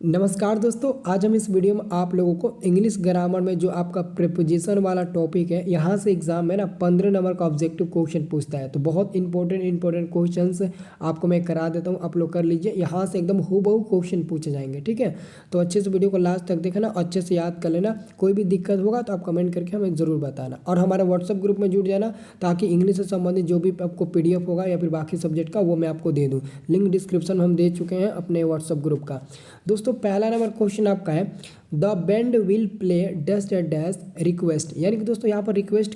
नमस्कार दोस्तों, आज हम इस वीडियो में आप लोगों को इंग्लिश ग्रामर में जो आपका प्रीपोजिशन वाला टॉपिक है, यहाँ से एग्जाम में ना 15 नंबर का ऑब्जेक्टिव क्वेश्चन पूछता है। तो बहुत इंपॉर्टेंट क्वेश्चंस आपको मैं करा देता हूँ, आप लोग कर लीजिए। यहाँ से एकदम हूबहू क्वेश्चन पूछे जाएंगे, ठीक है। तो अच्छे से वीडियो को लास्ट तक देखना, अच्छे से याद कर लेना। कोई भी दिक्कत होगा तो आप कमेंट करके हमें ज़रूर बताना, और हमारे व्हाट्सअप ग्रुप में जुड़ जाना, ताकि इंग्लिश से संबंधित जो भी आपको PDF होगा या फिर बाकी सब्जेक्ट का, वो मैं आपको दे दूँ। लिंक डिस्क्रिप्शन में हम दे चुके हैं अपने व्हाट्सअप ग्रुप का। दोस्तों पहला नंबर क्वेश्चन आपका है, the band will play dash dash request. यानी कि दोस्तों यहाँ पर रिक्वेस्ट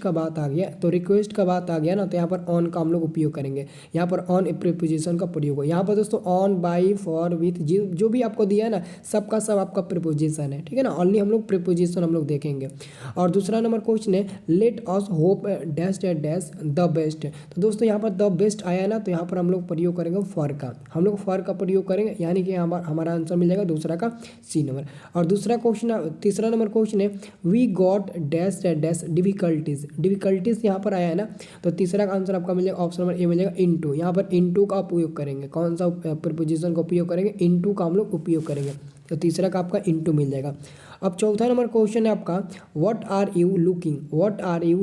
का बात आ गया। तो रिक्वेस्ट का बात आ गया ना, तो यहाँ पर ऑन का हम लोग उपयोग करेंगे। यहाँ पर ऑन प्रीपोजिशन का प्रयोग हो। यहाँ पर दोस्तों ऑन, बाई, फॉर, विथ, जो भी आपको दिया है ना, सबका सब आपका प्रीपोजिशन है, ठीक है ना। ओनली हम लोग प्रीपोजिशन हम लोग देखेंगे। और दूसरा नंबर क्वेश्चन है, let us hope dash dash the best. तो दोस्तों यहाँ पर द बेस्ट आया ना, तो यहाँ पर हम लोग प्रयोग करेंगे फॉर का। हम लोग फॉर का प्रयोग करेंगे, यानी कि हमारा आंसर मिल जाएगा दूसरा का C नंबर। और दूसरा क्वेश्चन, तीसरा नंबर क्वेश्चन है, we got dash dash difficulties यहाँ पर आया है ना, तो तीसरा का आंसर आपका मिल जाएगा ऑप्शन नंबर A मिल जाएगा इनटू। यहाँ पर इनटू का उपयोग करेंगे। कौन सा प्रीपोजिशन का उपयोग करेंगे? इनटू का हम लोग उपयोग करेंगे। तो तीसरा का आपका इनटू मिल जाएगा। अब चौथा नंबर क्वेश्चन है आपका, व्हाट आर यू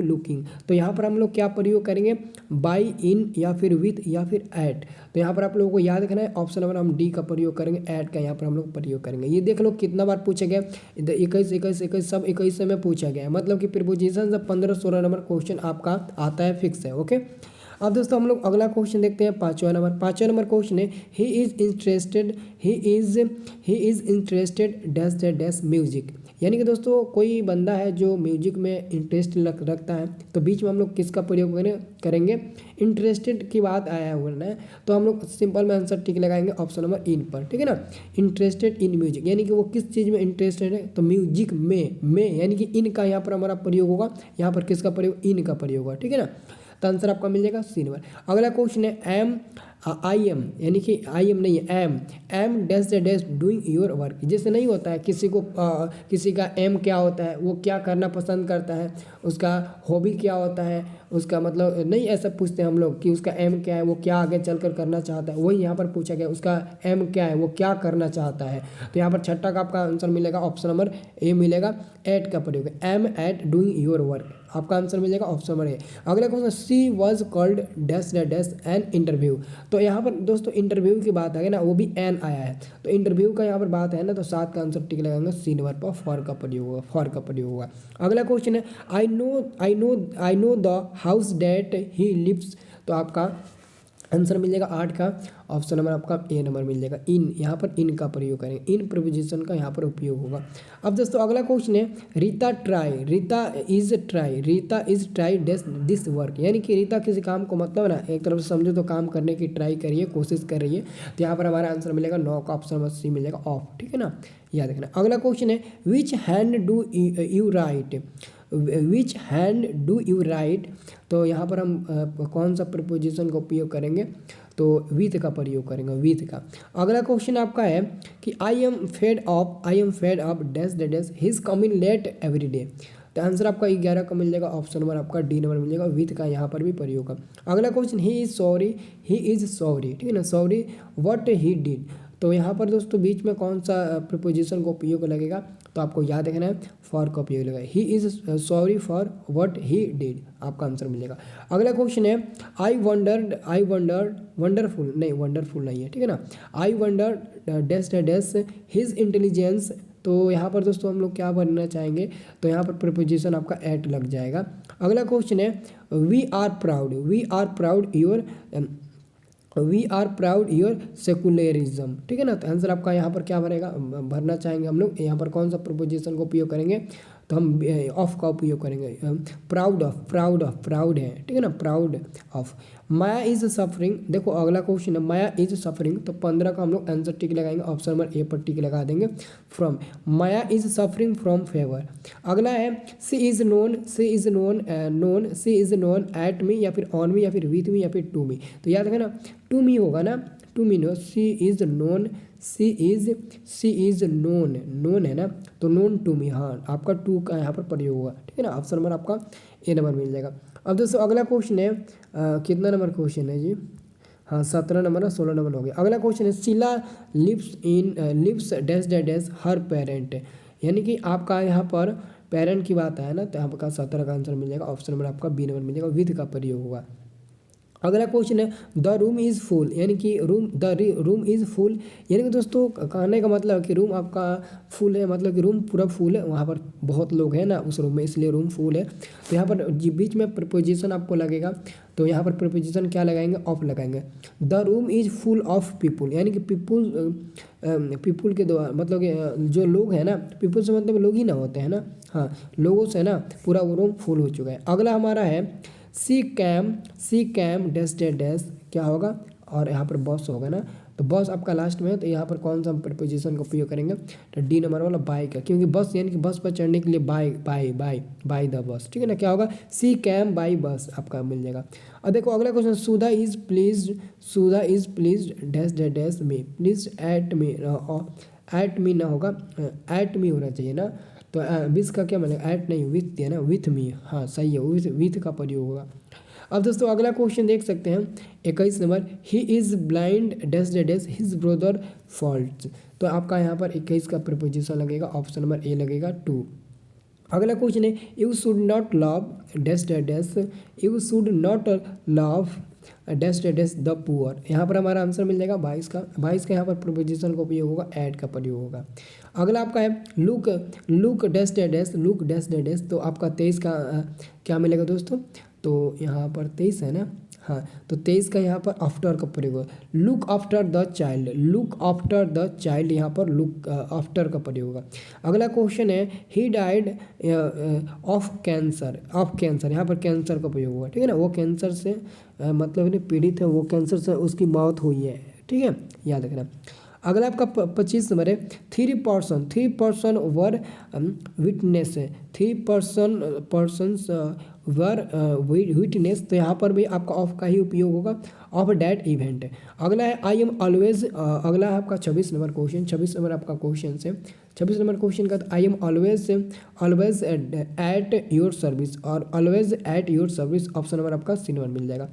लुकिंग। तो यहाँ पर हम लोग क्या प्रयोग करेंगे? बाई, इन, या फिर विथ, या फिर एट। तो यहाँ पर आप लोगों को याद रखना है, ऑप्शन नंबर हम D का प्रयोग करेंगे, एट का यहाँ पर हम लोग प्रयोग करेंगे। ये देख लो कितना बार पूछा गया, 21 सब 21 में पूछा गया है। मतलब कि प्रीपोजिशन से 15-16 नंबर क्वेश्चन आपका आता है, फिक्स है। ओके, अब दोस्तों हम लोग अगला क्वेश्चन देखते हैं। पाँचवा नंबर क्वेश्चन है, he is interested dash dash music. यानी कि दोस्तों कोई बंदा है जो म्यूजिक में इंटरेस्ट रखता है, तो बीच में हम लोग किसका प्रयोग करेंगे? इंटरेस्टेड की बात आया हुआ है, तो हम लोग सिंपल में आंसर टिक लगाएंगे ऑप्शन नंबर इन पर, ठीक है ना। इंटरेस्टेड इन म्यूजिक, यानी कि वो किस चीज़ में इंटरेस्टेड है? तो म्यूजिक में, यानी कि इन का यहाँ पर हमारा प्रयोग होगा। यहाँ पर किसका प्रयोग? इन का प्रयोग होगा, ठीक है ना। तो आंसर आपका मिल जाएगा C नंबर। अगला क्वेश्चन है, आई एम, यानी कि आई एम नहीं है, am dash dash doing your work. जैसे नहीं होता है किसी का एम क्या होता है, वो क्या करना पसंद करता है, उसका हॉबी क्या होता है, उसका मतलब नहीं ऐसा पूछते हैं हम लोग कि उसका एम क्या है, वो क्या आगे चलकर करना चाहता है। वही यहाँ पर पूछा गया, उसका एम क्या है, वो क्या करना चाहता है। तो यहाँ पर छठा का आपका आंसर मिलेगा ऑप्शन नंबर A मिलेगा, एट का प्रयोग, am at doing your work. आपका आंसर मिल जाएगा ऑप्शन नंबर A। अगला question, she was called dash dash an interview. तो यहाँ पर दोस्तों इंटरव्यू की बात है ना, वो भी एन आया है, तो इंटरव्यू का यहाँ पर बात है ना, तो 7 का आंसर टिक लगाएंगे C नंबर पर, फॉर का प्रयोग होगा। अगला क्वेश्चन है, I know the house that he lives. तो आपका आंसर मिल जाएगा 8 का, ऑप्शन नंबर आपका A नंबर मिल जाएगा। इन, यहाँ पर इन का प्रयोग करेंगे, इन प्रीपोजिशन का यहाँ पर उपयोग होगा। अब दोस्तों अगला क्वेश्चन है, Rita is try this work. यानी कि रीता किसी काम को, मतलब ना एक तरफ से समझो तो काम करने की ट्राई करिए, कोशिश कर रही है। तो यहाँ पर हमारा आंसर मिलेगा 9 का, ऑप्शन नंबर C मिलेगा ऑफ, ठीक है ना, याद रखना। अगला क्वेश्चन है, विच हैंड डू यू राइट। तो यहाँ पर हम कौन सा प्रीपोजिशन का उपयोग करेंगे? तो विथ का प्रयोग करेंगे, विथ का। अगला क्वेश्चन आपका है कि I am fed of dash dash his coming late every day. तो आंसर आपका 11 का मिल जाएगा, ऑप्शन नंबर आपका D नंबर मिल जाएगा, विथ का यहाँ पर भी प्रयोग होगा। अगला क्वेश्चन, ही इज़ सॉरी, ठीक है ना, सॉरी व्हाट ही डिड। तो यहाँ पर दोस्तों बीच में कौन सा प्रीपोजिशन का उपयोग लगेगा? तो आपको याद रखना है, फॉर का उपयोग लगेगा। He is sorry for what he did, आपका आंसर मिलेगा। अगला क्वेश्चन है, वंडरफुल नहीं है, ठीक है ना। I wonder dash dash his intelligence. तो यहाँ पर दोस्तों हम लोग क्या बनना चाहेंगे? तो यहाँ पर प्रीपोजिशन आपका एट लग जाएगा। अगला क्वेश्चन है, we are proud your secularism, ठीक है ना। तो आंसर आपका यहाँ पर क्या भरना चाहेंगे हम लोग? यहाँ पर कौन सा प्रीपोजिशन का उपयोग करेंगे? तो हम ऑफ का उपयोग करेंगे। प्राउड है, ठीक है ना, proud of. Maya is suffering. देखो अगला क्वेश्चन है, माया इज सफरिंग। तो 15 का हम लोग आंसर टिक लगाएंगे, ऑप्शन नंबर A पर टिक लगा देंगे, from. Maya is suffering from favour. अगला है, सी इज नोन एट मी, या फिर ऑन मी, या फिर विथ मी, या फिर टू मी। तो याद रखना, टू मी होगा ना, to me no, she is known है ना, तो नोन टू मी, हाँ आपका 2 का यहाँ पर प्रयोग होगा, ठीक है ना। ऑप्शन नंबर आपका A नंबर मिल जाएगा। अब दोस्तों अगला क्वेश्चन है, कितना नंबर क्वेश्चन है जी? हाँ 17 नंबर और 16 नंबर हो गया। अगला क्वेश्चन है Sheela lives dash dash dash her parent, यानी कि आपका यहाँ पर पेरेंट की बात है ना, तो यहाँ पर 17 का आंसर मिल जाएगा। ऑप्शन नंबर आपका बी नंबर मिल जाएगा, विद का प्रयोग होगा। अगला क्वेश्चन है द रूम इज़ फुल, यानी कि रूम इज़ फुल, यानी कि दोस्तों कहने का मतलब है कि रूम आपका फुल है, मतलब कि रूम पूरा फुल है, वहाँ पर बहुत लोग हैं ना उस रूम में, इसलिए रूम फुल है। तो यहाँ पर बीच में प्रपोजिशन आपको लगेगा, तो यहाँ पर प्रपोजिशन क्या लगाएंगे, ऑफ लगाएंगे। The room is full of people, यानी कि पीपुल के द्वारा मतलब कि जो लोग हैं ना, पीपुल से मतलब लोग ही ना होते हैं ना, हाँ लोगों से ना पूरा वो रूम फुल हो चुका है। अगला हमारा है सी कैम डैश डैश डैश, क्या होगा, और यहाँ पर बस होगा ना, तो बस आपका लास्ट में है, तो यहाँ पर कौन सा प्रपोजिशन का उपयोग करेंगे, तो डी नंबर वाला बाय का, क्योंकि बस यानी कि बस पर चढ़ने के लिए बाय द बस, ठीक है ना, क्या होगा सी कैम बाय बस आपका मिल जाएगा। अब देखो अगला question, Sudha is please dash dash dash me, please at me ना होगा, एट मी होना चाहिए ना, तो विथ का क्या मतलब, एट नहीं विथ है ना, विथ मी, हाँ सही है, विथ का प्रयोग होगा। अब दोस्तों अगला क्वेश्चन देख सकते हैं 21 number, he is blind dash dash dash his brother fault, तो आपका यहाँ पर 21 का प्रपोजिशन लगेगा, ऑप्शन नंबर ए लगेगा 2। अगला क्वेश्चन है you should not love dash dash dash, you should not love dash dash dash the poor, यहाँ पर हमारा आंसर मिल जाएगा 22 का यहाँ पर प्रपोजिशन का उपयोग होगा, ऐड का प्रयोग होगा। अगला आपका है look dash dash dash, look dash dash dash, तो आपका 23 का क्या मिलेगा दोस्तों, तो यहाँ पर 23 है ना, हाँ तो 23 का यहाँ पर आफ्टर का प्रयोग होगा, लुक आफ्टर द चाइल्ड, यहाँ पर लुक आफ्टर का प्रयोग होगा। अगला क्वेश्चन है ही डाइड ऑफ कैंसर, यहाँ पर कैंसर का प्रयोग होगा, ठीक है ना, वो कैंसर से मतलब पीड़ित है, वो कैंसर से उसकी मौत हुई है, ठीक है, याद रखना। अगला आपका 25 नंबर है थ्री पर्सन वर विटनेस, पर्सन्स वर विटनेस, तो यहाँ पर भी आपका ऑफ का ही उपयोग होगा, ऑफ डैट इवेंट। अगला है आई एम ऑलवेज, अगला है आपका 26 नंबर क्वेश्चन, 26 नंबर आपका क्वेश्चन से 26 नंबर क्वेश्चन का I am always at your service, और always at your service option number आपका सी नंबर मिल जाएगा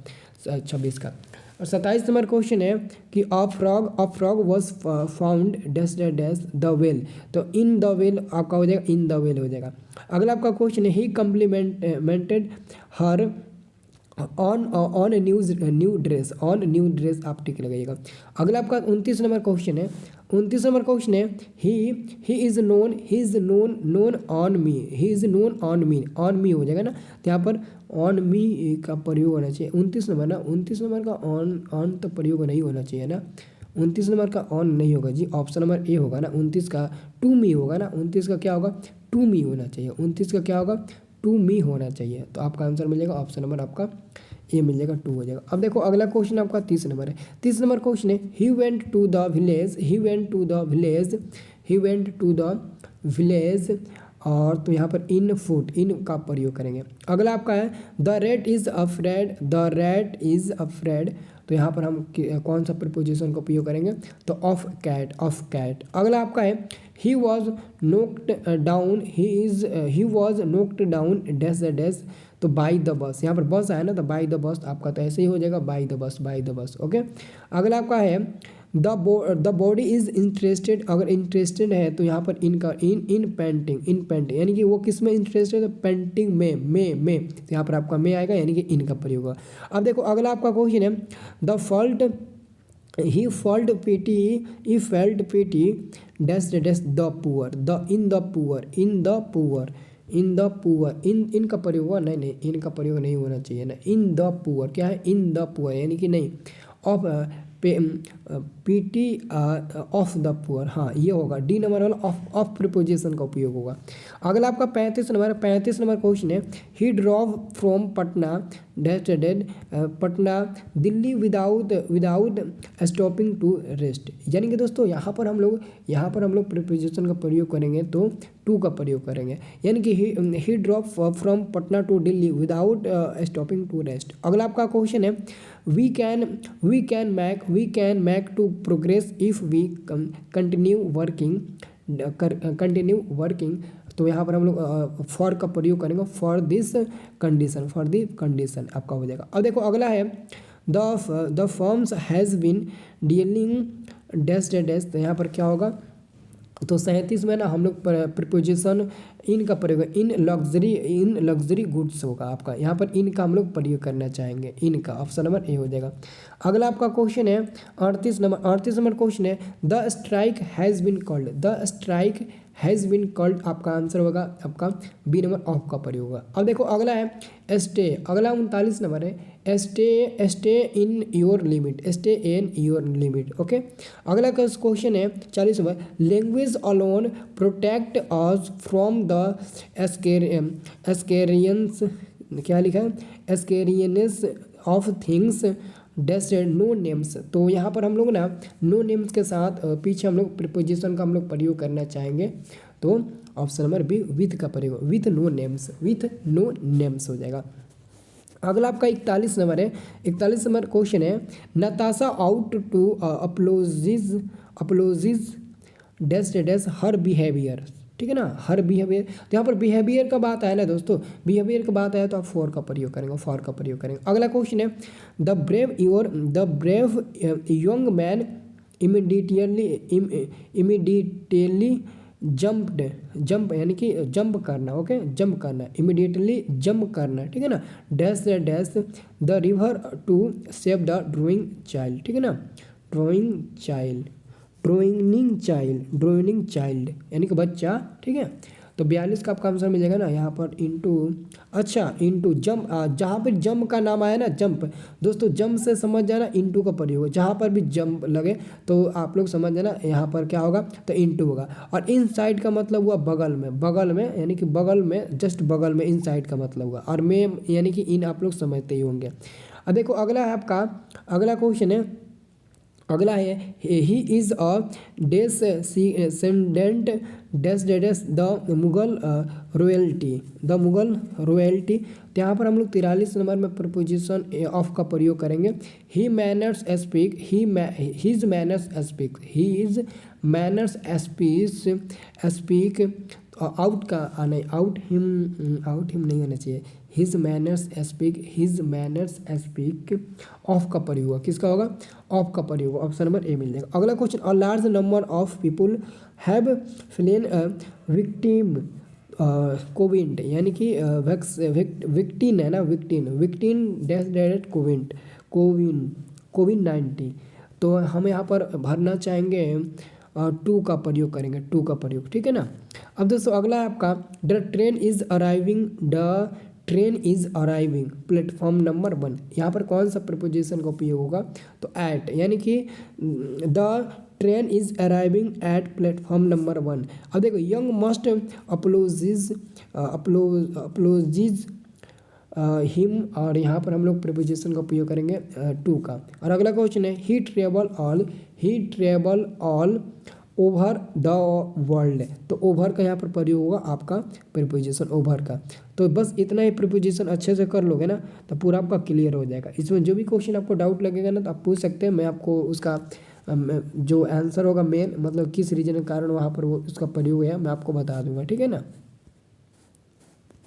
26 का। और 27 नंबर क्वेश्चन है कि a frog was found dash dash dash the well, तो इन द वेल आपका हो जाएगा, इन द वेल हो जाएगा। अगला आपका क्वेश्चन है he complimented her on new dress, आप टिक लगाइएगा। अगला आपका 29 नंबर क्वेश्चन है, he is known on me हो जाएगा ना, तो यहाँ पर ऑन मी का प्रयोग होना चाहिए। 29 नंबर का ऑन तो प्रयोग नहीं होना चाहिए ना, 29 नंबर का ऑन नहीं होगा जी, ऑप्शन नंबर ए होगा ना। 29 का टू मी होगा ना, 29 का क्या होगा, टू मी होना चाहिए, 29 का क्या होगा, टू मी होना चाहिए, तो आपका आंसर मिल जाएगा, ऑप्शन नंबर आपका ए मिल जाएगा, 2 हो जाएगा। अब देखो अगला क्वेश्चन आपका 30 नंबर है, 30 नंबर क्वेश्चन है he went to the village, और तो यहाँ पर इन का प्रयोग करेंगे। अगला आपका है द रैट इज़ अफ्रेड, तो यहाँ पर हम कौन सा प्रपोजिशन का उपयोग करेंगे, तो ऑफ कैट। अगला आपका है he was knocked down dash dash, तो बाई द बस, यहाँ पर बस आया ना, तो बाई द बस आपका तो ऐसे ही हो जाएगा, बाई द बस, ओके। अगला आपका है द बॉडी इज इंटरेस्टेड, अगर इंटरेस्टेड है तो यहाँ पर इन पेंटिंग, यानी कि वो किस में इंटरेस्टेड है, पेंटिंग में, तो यहाँ पर आपका में आएगा, यानी कि इन का प्रयोग होगा। अब देखो अगला आपका क्वेश्चन है the he felt pity dash dash the poor, इन का प्रयोग हुआ, नहीं इनका प्रयोग नहीं होना चाहिए ना, इन द पुअर, क्या है इन द पुअर, यानी कि नहीं of pity of the poor, हाँ ये होगा, डी नंबर वाला ऑफ प्रिपोजिशन का उपयोग होगा। अगला आपका 35 नंबर क्वेश्चन है he drove from Patna dash dead Patna Delhi without stopping to rest, यानी कि दोस्तों यहाँ पर हम लोग प्रिपोजिशन का प्रयोग करेंगे तो टू का प्रयोग करेंगे, यानी कि he drop from Patna to Delhi without stopping to rest. अगला आपका क्वेश्चन है we can make to progress if we continue working, तो यहाँ पर हम लोग फॉर का प्रयोग करेंगे, फॉर दी कंडीशन आपका हो जाएगा। अब देखो अगला है the firms has been dealing dash dash, तो यहाँ पर क्या होगा, तो 37 में ना हम लोग प्रीपोजिशन इन का प्रयोग, इन लग्जरी गुड्स होगा आपका, यहाँ पर इन का हम लोग प्रयोग करना चाहेंगे, इन का ऑप्शन नंबर ए हो जाएगा। अगला आपका क्वेश्चन है 38 नंबर क्वेश्चन है the strike has been called, the strike has been called, आपका आंसर होगा आपका बी नंबर ऑफ का प्रयोग होगा। अब देखो अगला है स्टे, अगला 39 नंबर है stay in your limit, stay in your limit, okay. अगला क्वेश्चन है 40 number language alone protect us from the scariness, क्या लिखा है, scariness of things dash no names, तो यहाँ पर हम लोग ना नो नेम्स के साथ पीछे हम लोग प्रीपोजिशन का हम लोग प्रयोग करना चाहेंगे, तो ऑप्शन नंबर बी विथ का प्रयोग, विथ नो नेम्स हो जाएगा। अगला आपका 41 नंबर है, 41 नंबर क्वेश्चन है Natasha ought to apologise dash dash her behaviour, ठीक है ना, हर बिहेवियर, तो यहाँ पर बिहेवियर का बात आया ना दोस्तों, बिहेवियर का बात आया तो आप फॉर का प्रयोग करेंगे, अगला क्वेश्चन है the brave young man immediately jump यानी कि जंप करना, ओके, जंप करना, इमीडिएटली जंप करना, ठीक है ना, dash dash the river to save the drowning child, ठीक है ना, ड्रोइंग चाइल्ड यानी कि बच्चा, ठीक है। तो 42 का आपका आंसर मिलेगा ना यहाँ पर इंटू जंप, जहाँ पर जंप का नाम आया ना, जंप दोस्तों, जंप से समझ जाना इंटू का प्रयोग, जहाँ पर भी जंप लगे तो आप लोग समझ जाना यहाँ पर क्या होगा, तो इंटू होगा। और इन साइड का मतलब हुआ बगल में यानी कि बगल में, जस्ट बगल में, इन साइड का मतलब हुआ, और में यानी कि इन आप लोग समझते ही होंगे। अब देखो अगला है आपका, अगला क्वेश्चन है, अगला है he is a descendant dash dash the Mughal royalty, तो यहाँ पर हम लोग 43 नंबर में प्रपोजिशन ऑफ का प्रयोग करेंगे। He manners speak, his manners speak out का आना, आउट हिम नहीं आना चाहिए, हिज मैनर्स स्पीक ऑफ का प्रयोग होगा, किसका होगा, ऑफ का प्रयोग, ऑप्शन नंबर ए मिल जाएगा। अगला question a large number of people have फ्लेन victim Covid, यानी कि विक्टिन है ना, विक्टिन डैश डायरेक्ट कोविड-19, तो हम यहाँ पर भरना चाहेंगे टू का प्रयोग करेंगे, ठीक है ना। अब दोस्तों अगला है आपका the train is arriving platform number 1, यहाँ पर कौन सा प्रपोजिशन का उपयोग होगा, तो एट, यानी कि the train is arriving at platform number 1। अब देखो यंग मस्ट अपोलोजिज हिम, और यहाँ पर हम लोग प्रीपोजिशन का उपयोग करेंगे टू का। और अगला क्वेश्चन है he travel all over the world, तो ओवर का यहाँ पर प्रयोग होगा आपका प्रीपोजिशन ओवर का। तो बस इतना ही प्रीपोजिशन अच्छे से कर लोगे ना तो पूरा आपका क्लियर हो जाएगा। इसमें जो भी क्वेश्चन आपको डाउट लगेगा ना तो आप पूछ सकते हैं, मैं आपको उसका जो आंसर होगा मेन, मतलब किस रीजन के कारण वहाँ पर वो उसका प्रयोग है, मैं आपको बता दूंगा, ठीक है ना।